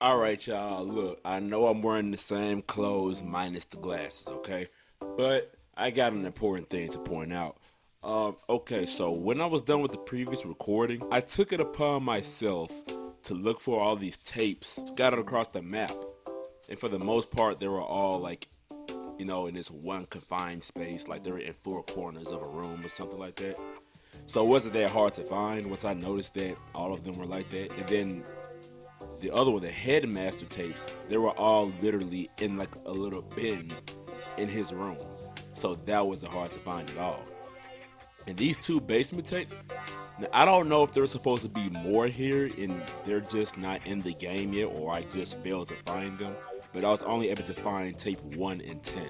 Alright, y'all, look, I know I'm wearing the same clothes minus the glasses, okay? But I got an important thing to point out. Okay, so when I was done with the previous recording, I took it upon myself to look for all these tapes scattered across the map. And for the most part, they were all like, in this one confined space, like they were in four corners of a room or something like that. So it wasn't that hard to find once I noticed that all of them were like that. And then the other one, the headmaster tapes, they were all literally in like a little bin in his room. So that wasn't hard to find at all. And these two basement tapes, now, I don't know if there's supposed to be more here and they're just not in the game yet, or I just failed to find them. But I was only able to find tape 1 and 10.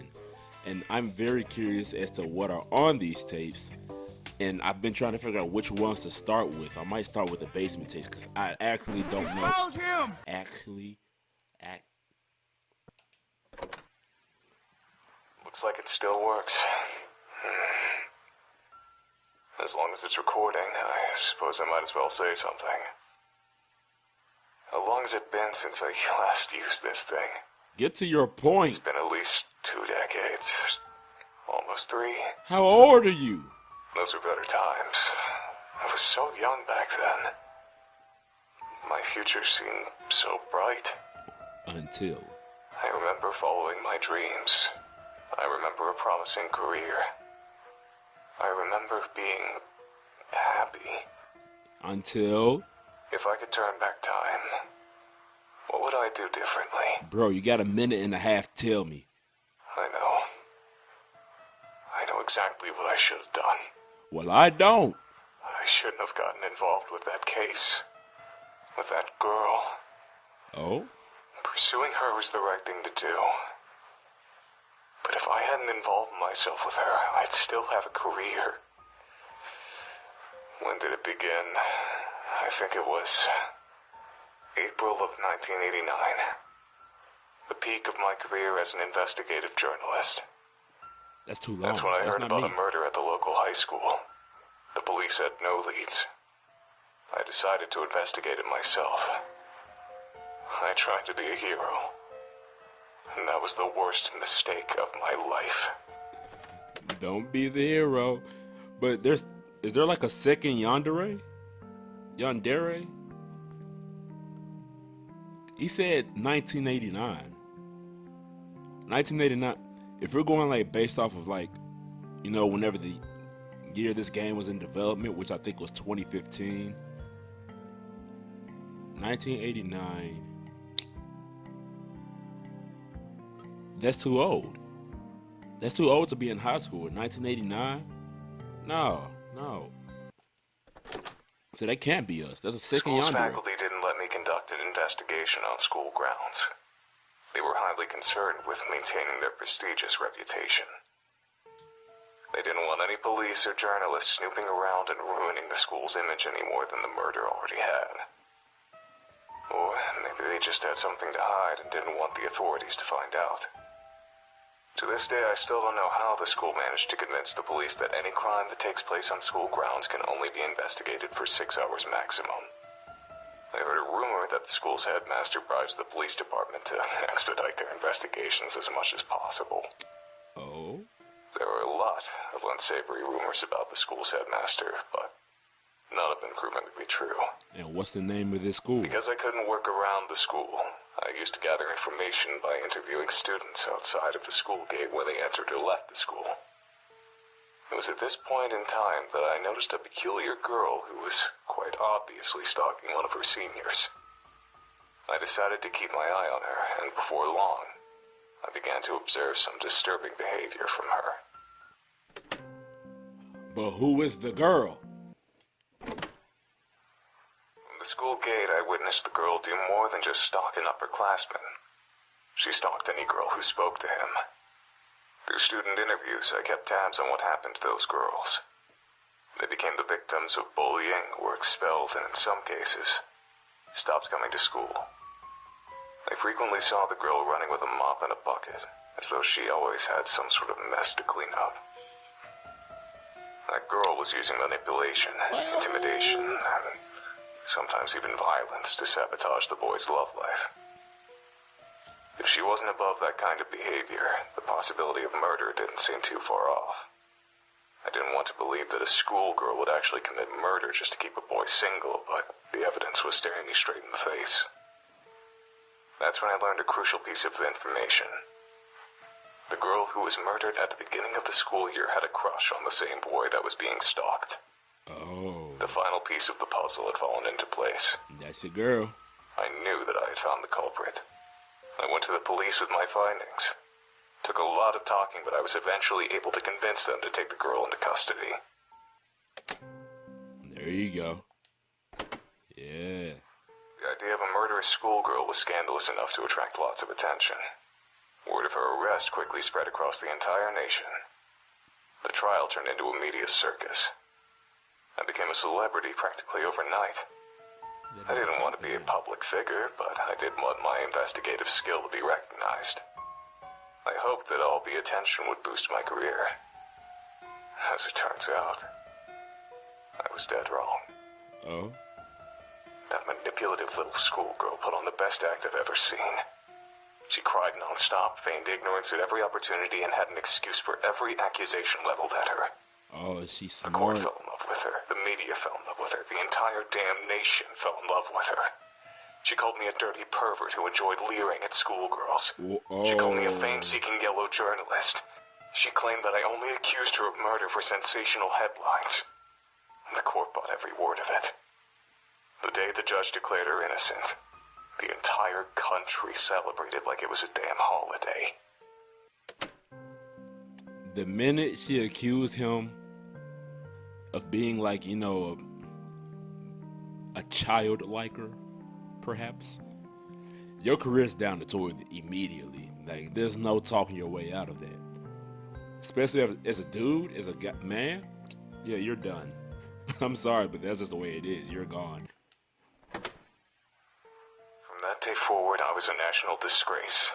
And I'm very curious as to what are on these tapes. And I've been trying to figure out which ones to start with. I might start with the basement tapes because I actually don't know. Expose him! Actually, act. Looks like it still works. As long as it's recording, I suppose I might as well say something. How long has it been since I last used this thing? Get to your point. It's been at least 2 decades. Almost 3. How old are you? Those were better times. I was so young back then. My future seemed so bright. Until. I remember following my dreams. I remember a promising career. I remember being happy. Until. If I could turn back time, what would I do differently? Bro, you got a minute and a half to tell me. I know. I know exactly what I should have done. Well, I don't. I shouldn't have gotten involved with that case. With that girl. Oh? Pursuing her was the right thing to do. But if I hadn't involved myself with her, I'd still have a career. When did it begin? I think it was April of 1989. The peak of my career as an investigative journalist. That's too long. That's when I heard about me. a murder at the local high school. The police had no leads. I decided to investigate it myself. I tried to be a hero. And that was the worst mistake of my life. Don't be the hero. But is there like a second Yandere? Yandere? He said 1989. 1989. If we're going like based off of like, whenever the year this game was in development, which I think was 2015. 1989. That's too old. That's too old to be in high school in 1989. No. So that can't be us. That's a second School's Yandere. faculty didn't let me conduct an investigation on school grounds. They were highly concerned with maintaining their prestigious reputation. They didn't want any police or journalists snooping around and ruining the school's image any more than the murder already had. Or maybe they just had something to hide and didn't want the authorities to find out. To this day, I still don't know how the school managed to convince the police that any crime that takes place on school grounds can only be investigated for 6 hours maximum. I heard a rumor that the school's headmaster bribes the police department to expedite their investigations as much as possible. Oh? There were a lot of unsavory rumors about the school's headmaster, but none of them proven to be true. And what's the name of this school? Because I couldn't work around the school, I used to gather information by interviewing students outside of the school gate when they entered or left the school. It was at this point in time that I noticed a peculiar girl who was quite obviously stalking one of her seniors. I decided to keep my eye on her, and before long, I began to observe some disturbing behavior from her. But who is the girl? From the school gate, I witnessed the girl do more than just stalk an upperclassman. She stalked any girl who spoke to him. Through student interviews, I kept tabs on what happened to those girls. They became the victims of bullying, were expelled, and in some cases, stopped coming to school. I frequently saw the girl running with a mop and a bucket, as though she always had some sort of mess to clean up. That girl was using manipulation, intimidation, and sometimes even violence to sabotage the boy's love life. she wasn't above that kind of behavior, the possibility of murder didn't seem too far off. I didn't want to believe that a schoolgirl would actually commit murder just to keep a boy single, but the evidence was staring me straight in the face. That's when I learned a crucial piece of information. The girl who was murdered at the beginning of the school year had a crush on the same boy that was being stalked. Oh. The final piece of the puzzle had fallen into place. That's a girl. I knew that I had found the culprit. I went to the police with my findings. Took a lot of talking, but I was eventually able to convince them to take the girl into custody. There you go. Yeah. The idea of a murderous schoolgirl was scandalous enough to attract lots of attention. Word of her arrest quickly spread across the entire nation. The trial turned into a media circus. I became a celebrity practically overnight. I didn't want to be a public figure, but I did want my investigative skill to be recognized. I hoped that all the attention would boost my career. As it turns out, I was dead wrong. Oh? That manipulative little schoolgirl put on the best act I've ever seen. She cried non-stop, feigned ignorance at every opportunity, and had an excuse for every accusation leveled at her. Oh, she's smart. The court fell in love with her. The media fell in love with her. The entire damn nation fell in love with her. She called me a dirty pervert who enjoyed leering at schoolgirls. Oh. She called me a fame-seeking yellow journalist. She claimed that I only accused her of murder for sensational headlines. The court bought every word of it. The day the judge declared her innocent, the entire country celebrated like it was a damn holiday. The minute she accused him of being like, you know, a child like her, perhaps, your career's down the toilet immediately. Like, there's no talking your way out of that. Especially as a dude, as a man, yeah, you're done. I'm sorry, but that's just the way it is. You're gone. From that day forward, I was a national disgrace.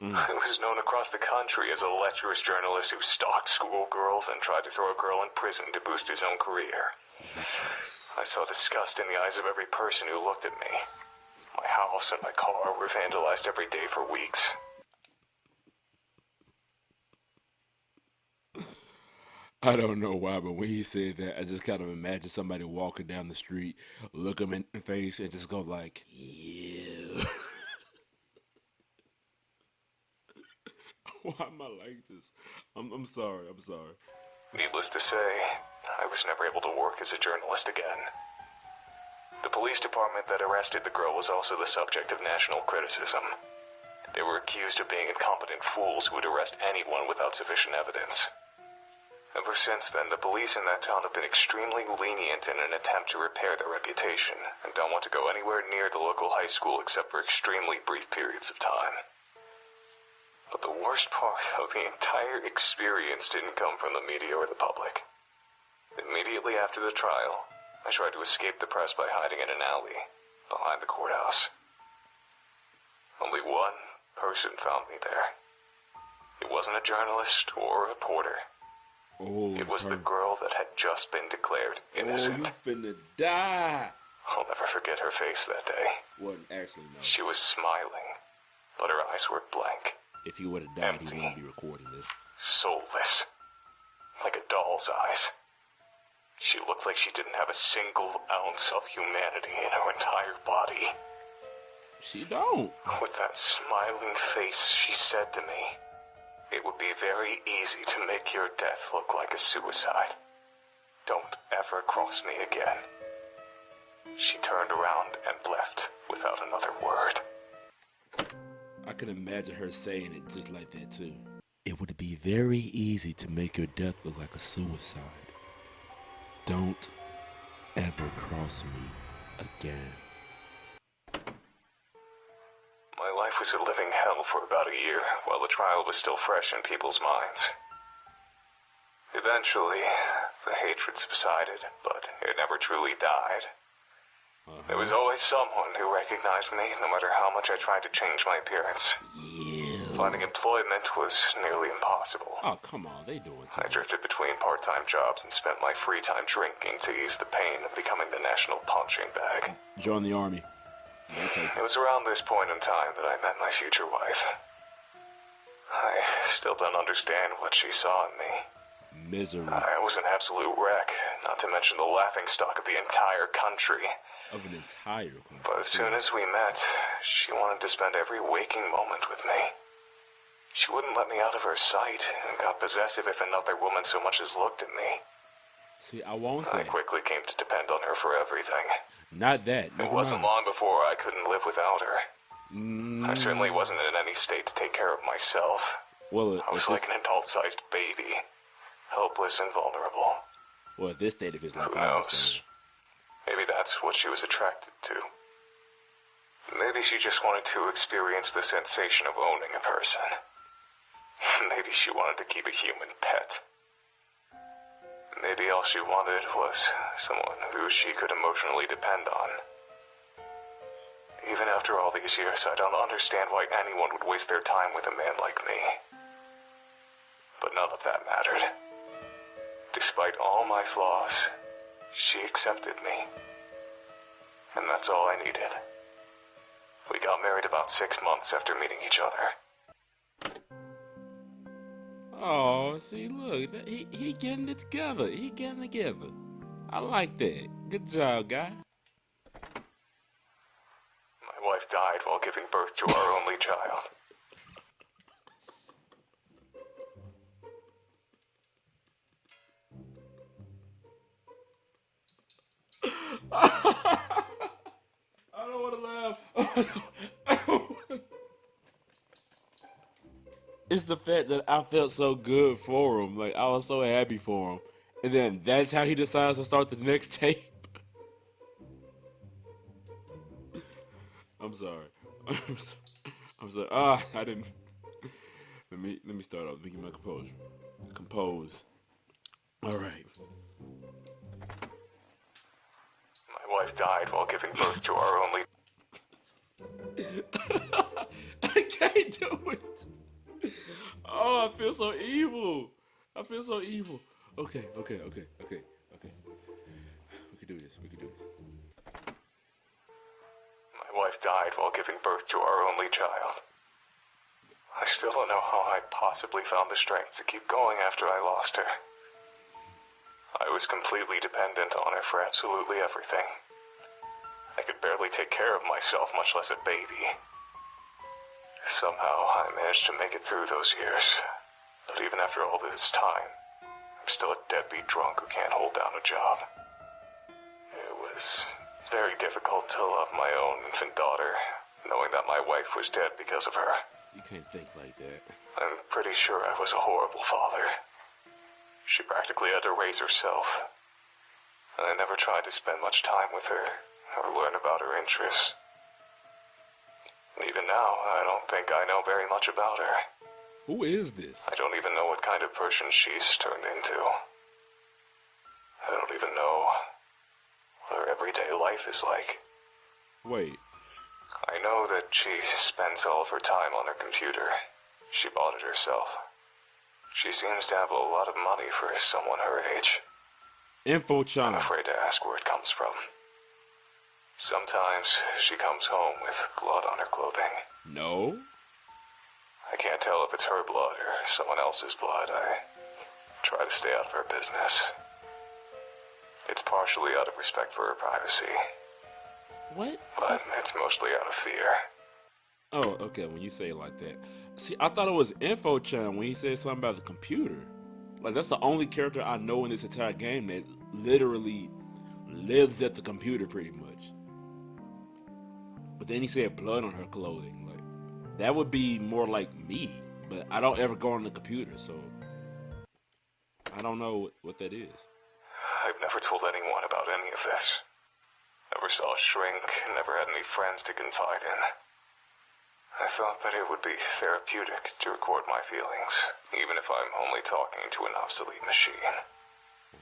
I was known across the country as a lecherous journalist who stalked schoolgirls and tried to throw a girl in prison to boost his own career. I saw disgust in the eyes of every person who looked at me. My house and my car were vandalized every day for weeks. I don't know why, but when he said that, I just kind of imagine somebody walking down the street, look him in the face, and just go like, yeah. Why am I like this? I'm sorry. Needless to say, I was never able to work as a journalist again. The police department that arrested the girl was also the subject of national criticism. They were accused of being incompetent fools who would arrest anyone without sufficient evidence. Ever since then, the police in that town have been extremely lenient in an attempt to repair their reputation, and don't want to go anywhere near the local high school except for extremely brief periods of time. But the worst part of the entire experience didn't come from the media or the public. Immediately after the trial, I tried to escape the press by hiding in an alley behind the courthouse. Only one person found me there. It wasn't a journalist or a reporter. Oh, it was the girl that had just been declared innocent. Oh, you finna die. I'll never forget her face that day. Wasn't actually, no. She was smiling, but her eyes were blank. If he would have died, Empty. he wouldn't be recording this. Soulless. Like a doll's eyes. She looked like she didn't have a single ounce of humanity in her entire body. She don't. With that smiling face, she said to me, "It would be very easy to make your death look like a suicide. Don't ever cross me again." She turned around and left without another word. I can imagine her saying it just like that too. It would be very easy to make your death look like a suicide. Don't ever cross me again. My life was a living hell for about a year, while the trial was still fresh in people's minds. Eventually, the hatred subsided, but it never truly died. There was always someone who recognized me, no matter how much I tried to change my appearance. Yeah. Finding employment was nearly impossible. Oh, come on, they doing I drifted between part-time jobs and spent my free time drinking to ease the pain of becoming the national punching bag. Join the army. They'll take It was around this point in time that I met my future wife. I still don't understand what she saw in me. Misery. I was an absolute wreck, not to mention the laughingstock of the entire country. Of an entire country. But as soon as we met, she wanted to spend every waking moment with me. She wouldn't let me out of her sight and got possessive if another woman so much as looked at me. See, I want I that. quickly came to depend on her for everything. Not that. It wasn't long before I couldn't live without her. I certainly wasn't in any state to take care of myself. Well, I was like an adult-sized baby, helpless and vulnerable. Well, at this state of his life, Who I knows? understand. Maybe that's what she was attracted to. Maybe she just wanted to experience the sensation of owning a person. Maybe she wanted to keep a human pet. Maybe all she wanted was someone who she could emotionally depend on. Even after all these years, I don't understand why anyone would waste their time with a man like me. But none of that mattered. Despite all my flaws, she accepted me. And that's all I needed. We got married about 6 months after meeting each other. Oh, see, look, he getting it together. He getting it together. I like that. Good job, guy. My wife died while giving birth to our only child. I don't want to laugh. It's the fact that I felt so good for him. Like, I was so happy for him. And then that's how he decides to start the next tape. I'm sorry. I'm sorry. I didn't. Let me start off. Let me get my composure. Compose. All right. My wife died while giving birth to our only... I can't do it. Oh, I feel so evil. I feel so evil. Okay. We can do this. My wife died while giving birth to our only child. I still don't know how I possibly found the strength to keep going after I lost her. I was completely dependent on her for absolutely everything. I could barely take care of myself, much less a baby. Somehow, I managed to make it through those years. But even after all this time, I'm still a deadbeat drunk who can't hold down a job. It was very difficult to love my own infant daughter, knowing that my wife was dead because of her. You can't think like that. I'm pretty sure I was a horrible father. She practically had to raise herself. And I never tried to spend much time with her, or learn about her interests. Even now, I don't think I know very much about her. Who is this? I don't even know what kind of person she's turned into. I don't even know what her everyday life is like. Wait. I know that she spends all of her time on her computer. She bought it herself. She seems to have a lot of money for someone her age. Info I'm channel. afraid to ask where it comes from. Sometimes she comes home with blood on her clothing. No. I can't tell if it's her blood or someone else's blood. I try to stay out of her business. It's partially out of respect for her privacy, What? but it's mostly out of fear. Oh, okay. When you say it like that. See, I thought it was Info channel when he said something about the computer. Like, that's the only character I know in this entire game that literally lives at the computer pretty much. But then he said blood on her clothing. Like, that would be more like me. But I don't ever go on the computer, so I don't know what that is. I've never told anyone about any of this. Never saw a shrink, never had any friends to confide in. I thought that it would be therapeutic to record my feelings, even if I'm only talking to an obsolete machine.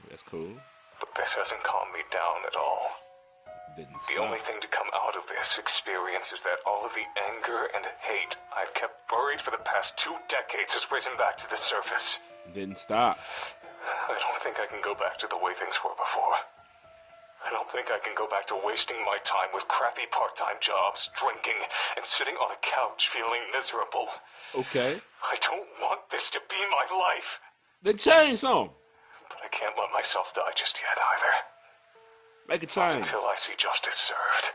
That's cool. But this hasn't calmed me down at all. Didn't The stop. only thing to come out of this experience is that all of the anger and hate I've kept buried for the past 2 decades has risen back to the surface. Didn't stop. I don't think I can go back to the way things were before. I I don't think I can go back to wasting my time with crappy part-time jobs, drinking, and sitting on a couch feeling miserable. Okay. I don't want this to be my life. Then change some. But I can't let myself die just yet either. Make a Not change. until I see justice served.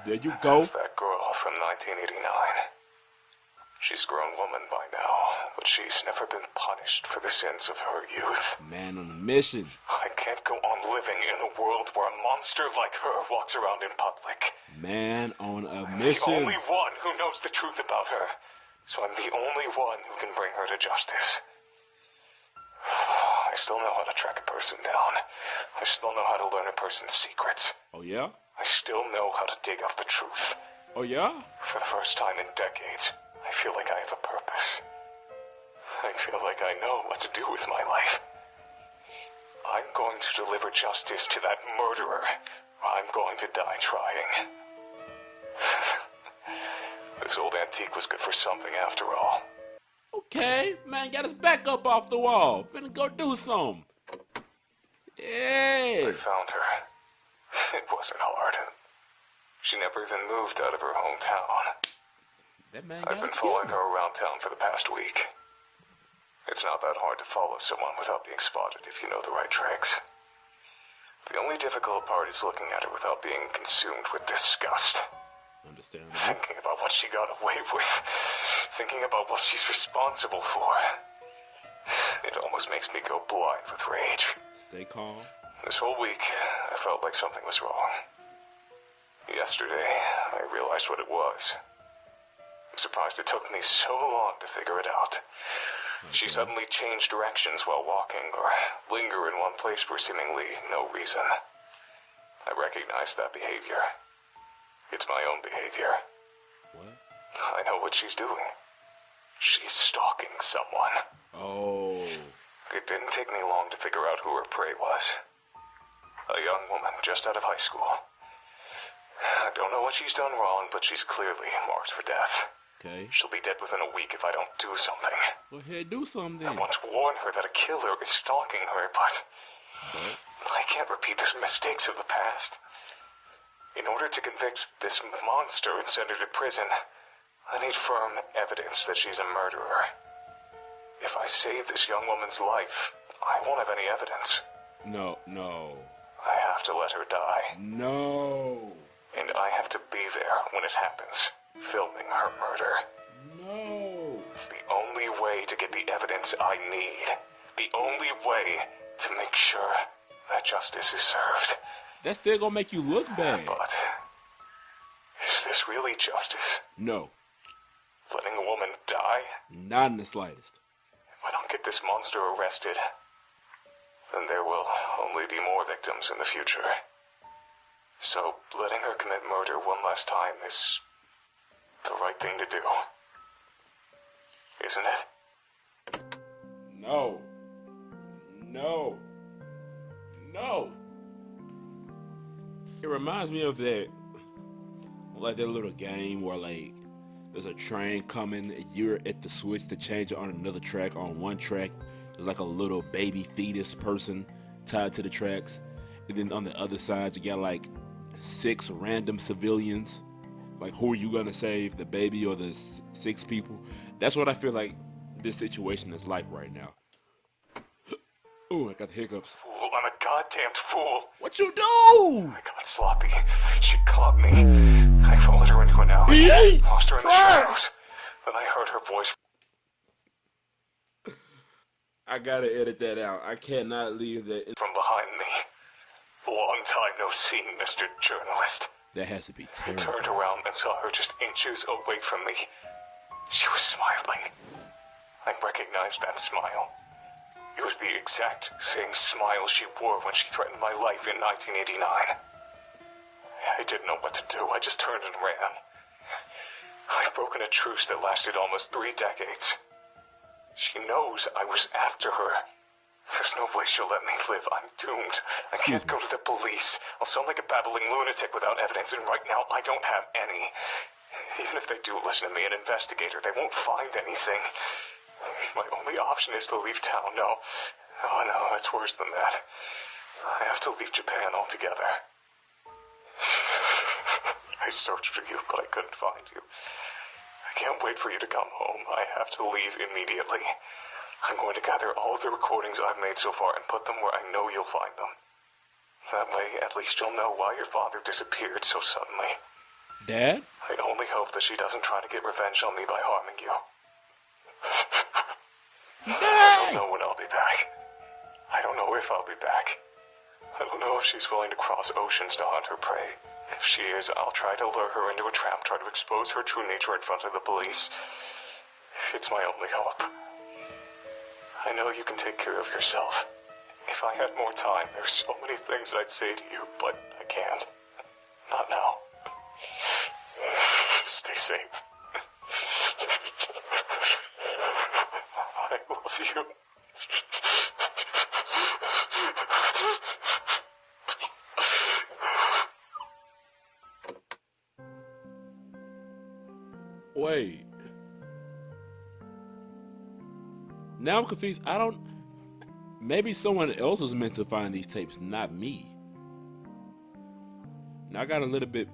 There you go. That girl from 1989. She's a grown woman by now, but she's never been punished for the sins of her youth. Man on a mission. I can't go on living in a world where a monster like her walks around in public. Man on a I'm mission. the only one who knows the truth about her, so I'm the only one who can bring her to justice. I still know how to track a person down. I still know how to learn a person's secrets. Oh, yeah? I still know how to dig up the truth. Oh, yeah? For the first time in decades, I feel like I have a purpose. I feel like I know what to do with my life. I'm going to deliver justice to that murderer. I'm going to die trying. This old antique was good for something after all. Okay, man, got his back up off the wall. Finna go do something. Yeah. I found her. It wasn't hard. She never even moved out of her hometown. That man I've got been it following together. her around town for the past week. It's not that hard to follow someone without being spotted if you know the right tricks. The only difficult part is looking at her without being consumed with disgust. Understandable. Thinking about what she got away with. Thinking about what she's responsible for. It almost makes me go blind with rage. Stay calm. This whole week, I felt like something was wrong. Yesterday, I realized what it was. I'm surprised it took me so long to figure it out. She suddenly changed directions while walking, or linger in one place for seemingly no reason. I recognize that behavior. It's my own behavior. What? I know what she's doing. She's stalking someone. Oh. It didn't take me long to figure out who her prey was. A young woman just out of high school. I don't know what she's done wrong, but she's clearly marked for death. Okay. She'll be dead within a week if I don't do something. Go ahead, do something I then. want to warn her that a killer is stalking her, but I can't repeat the mistakes of the past. In order to convict this monster and send her to prison, I need firm evidence that she's a murderer. If I save this young woman's life, I won't have any evidence. No, no. I have to let her die. No. And I have to be there when it happens, filming her murder. No. It's the only way to get the evidence I need. The only way to make sure that justice is served. That's still gonna make you look bad. But is this really justice? No. Letting a woman die? Not in the slightest. If I don't get this monster arrested, then there will only be more victims in the future. So letting her commit murder one last time is the right thing to do. Isn't it? No. No. No. It reminds me of that, like that little game where like there's a train coming and you're at the switch to change it on another track. On one track, there's like a little baby fetus person tied to the tracks. And then on the other side, you got like 6 random civilians. Like, who are you gonna save, the baby or the 6 people? That's what I feel like this situation is like right now. Ooh, I got the hiccups. Fool, I'm a goddamned fool. What you do? I got sloppy. She caught me. I followed her into an alley. Lost her in the shadows. Then I heard her voice. I gotta edit that out. I cannot leave that in. From behind me. Long time no see, Mr. Journalist. That has to be I terrible. turned around and saw her just inches away from me. She was smiling. I recognized that smile. It was the exact same smile she wore when she threatened my life in 1989. I didn't know what to do. I just turned and ran. I've broken a truce that lasted almost 3 decades. She knows I was after her. There's no way she'll let me live. I'm doomed. I can't go to the police. I'll sound like a babbling lunatic without evidence, and right now I don't have any. Even if they do listen to me and investigate her, they won't find anything. My only option is to leave town. No, it's worse than that. I have to leave Japan altogether. I searched for you, but I couldn't find you. I can't wait for you to come home. I have to leave immediately. I'm going to gather all of the recordings I've made so far and put them where I know you'll find them. That way, at least you'll know why your father disappeared so suddenly. Dad? I only hope that she doesn't try to get revenge on me by harming you. I don't know when I'll be back. I don't know if I'll be back. I don't know if she's willing to cross oceans to hunt her prey. If she is, I'll try to lure her into a trap, try to expose her true nature in front of the police. It's my only hope. I know you can take care of yourself. If I had more time, there's so many things I'd say to you, but I can't. Not now. Stay safe. I love you. Wait. Now I'm confused. Maybe someone else was meant to find these tapes, not me. Now I got a little bit.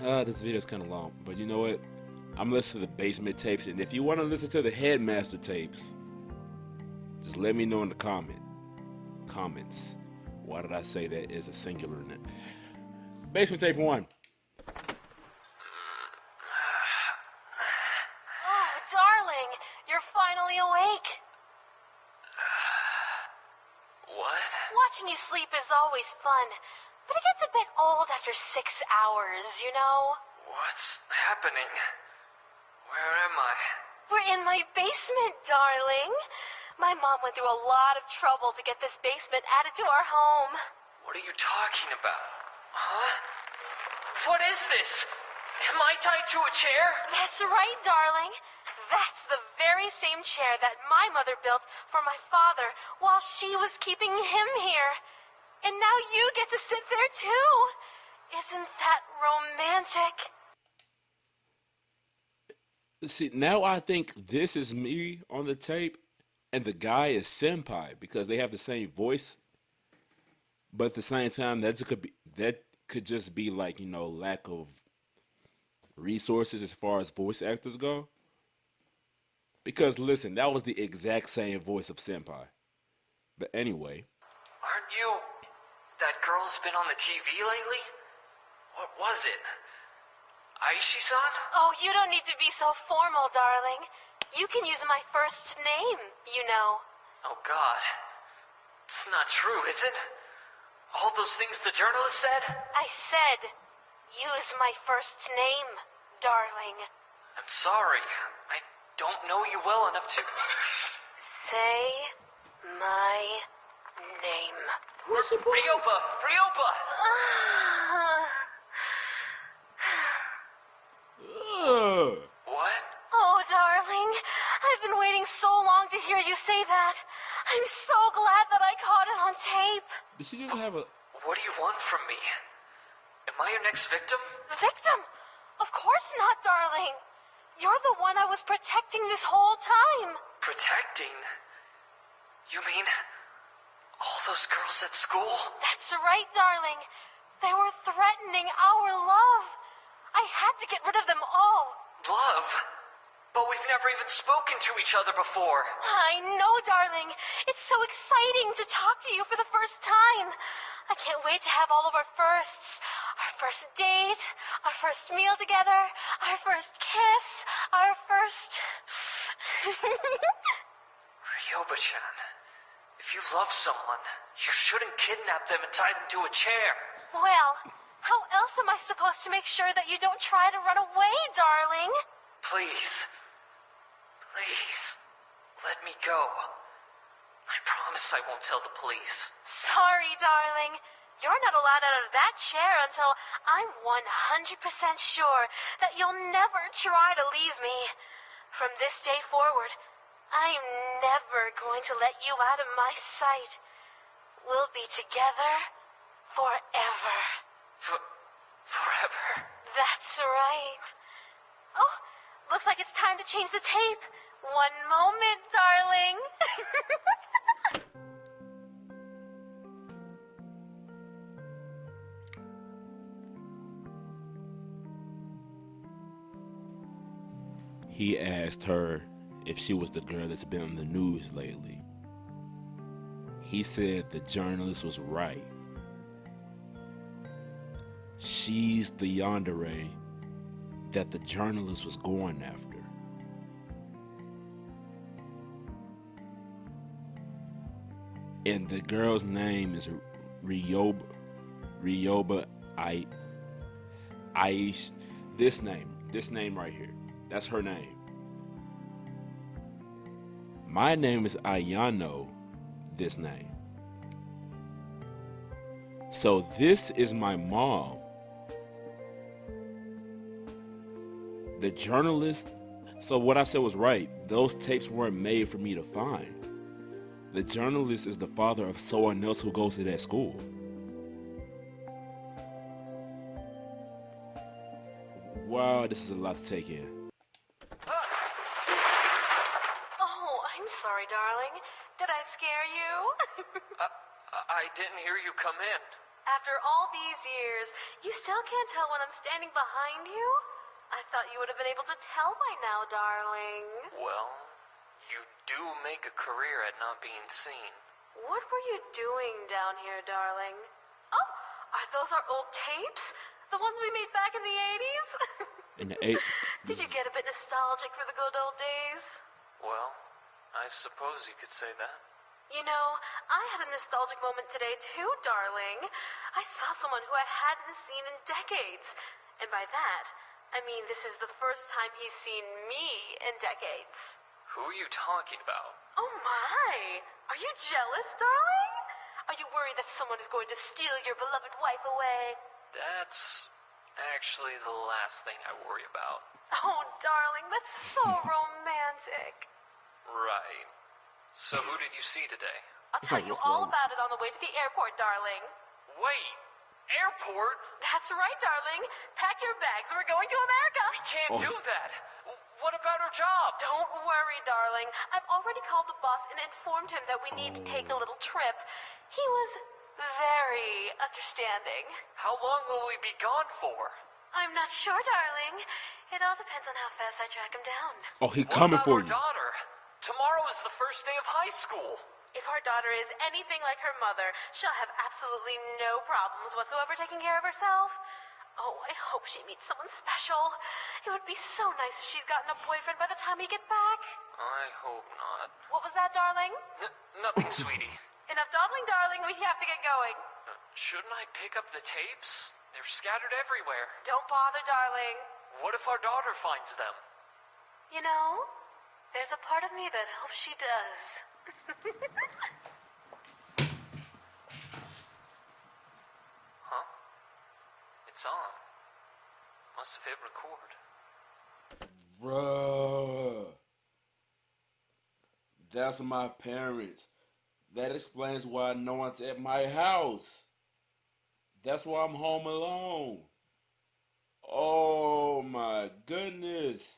This video's kind of long, but you know what? I'm listening to the basement tapes, and if you want to listen to the headmaster tapes, just let me know in the comments. Why did I say that is a singular? Basement tape 1. Oh, darling, you're finally awake. What? Watching you sleep is always fun, but it gets a bit old after 6 hours, you know? What's happening? Where am I? We're in my basement, darling. My mom went through a lot of trouble to get this basement added to our home. What are you talking about? Huh? What is this? Am I tied to a chair? That's right, darling. That's the very same chair that my mother built for my father while she was keeping him here. And now you get to sit there too. Isn't that romantic? See, now I think this is me on the tape, and the guy is Senpai because they have the same voice. But at the same time, that could just be like, lack of resources as far as voice actors go. Because listen, that was the exact same voice of Senpai. But anyway. Aren't you that girl's been on the TV lately? What was it? Aishi-san? Oh, you don't need to be so formal, darling. You can use my first name, you know. Oh, God. It's not true, is it? All those things the journalist said? I said, use my first name, darling. I'm sorry. I don't know you well enough to... Say my name. Ryoba! Ryoba! What? Oh, darling, I've been waiting so long to hear you say that. I'm so glad that I caught it on tape. Did she just have a... What do you want from me? Am I your next victim? Victim? Of course not, darling. You're the one I was protecting this whole time. Protecting? You mean all those girls at school? That's right, darling. They were threatening our love. I had to get rid of them all. Love? But we've never even spoken to each other before. I know, darling. It's so exciting to talk to you for the first time. I can't wait to have all of our firsts. Our first date, our first meal together, our first kiss, our first... Ryoba-chan, if you love someone, you shouldn't kidnap them and tie them to a chair. Well, how else am I supposed to make sure that you don't try to run away, darling? Please. Please. Let me go. I promise I won't tell the police. Sorry, darling. You're not allowed out of that chair until I'm 100% sure that you'll never try to leave me. From this day forward, I'm never going to let you out of my sight. We'll be together forever. Forever? That's right. Oh, looks like it's time to change the tape. One moment, darling. he asked her if she was the girl that's been on the news lately. He said the journalist was right. She's the Yandere that the journalist was going after. And the girl's name is Ryoba Aish. This name right here. That's her name. My name is Ayano, this name. So this is my mom. The journalist. So what I said was right. Those tapes weren't made for me to find. The journalist is the father of someone else who goes to that school. Wow, this is a lot to take in. Oh, I'm sorry, darling. Did I scare you? I didn't hear you come in. After all these years, you still can't tell when I'm standing behind you? I thought you would have been able to tell by now, darling. Well, you do make a career at not being seen. What were you doing down here, darling? Oh, are those our old tapes? The ones we made back in the 80s? In the 80s. Did you get a bit nostalgic for the good old days? Well, I suppose you could say that. You know, I had a nostalgic moment today too, darling. I saw someone who I hadn't seen in decades. And by that, I mean this is the first time he's seen me in decades. Who are you talking about? Oh my! Are you jealous, darling? Are you worried that someone is going to steal your beloved wife away? That's actually the last thing I worry about. Oh, darling, that's so romantic. Right. So who did you see today? I'll tell you all about it on the way to the airport, darling. Wait, airport? That's right, darling. Pack your bags. We're going to America. We can't do that. What about our jobs? Don't worry, darling. I've already called the boss and informed him that we need to take a little trip. He was very understanding. How long will we be gone for? I'm not sure, darling. It all depends on how fast I track him down. Oh, he coming for What you. about our daughter? Tomorrow is the first day of high school. If our daughter is anything like her mother, she'll have absolutely no problems whatsoever taking care of herself. Oh, I hope she meets someone special. It would be so nice if she's gotten a boyfriend by the time we get back. I hope not. What was that, darling? Nothing, sweetie. Enough dawdling, darling. We have to get going. Shouldn't I pick up the tapes? They're scattered everywhere. Don't bother, darling. What if our daughter finds them? You know, there's a part of me that hopes she does. Huh? It's on. Must have hit record. Bruh. That's my parents. That explains why no one's at my house. That's why I'm home alone. Oh my goodness.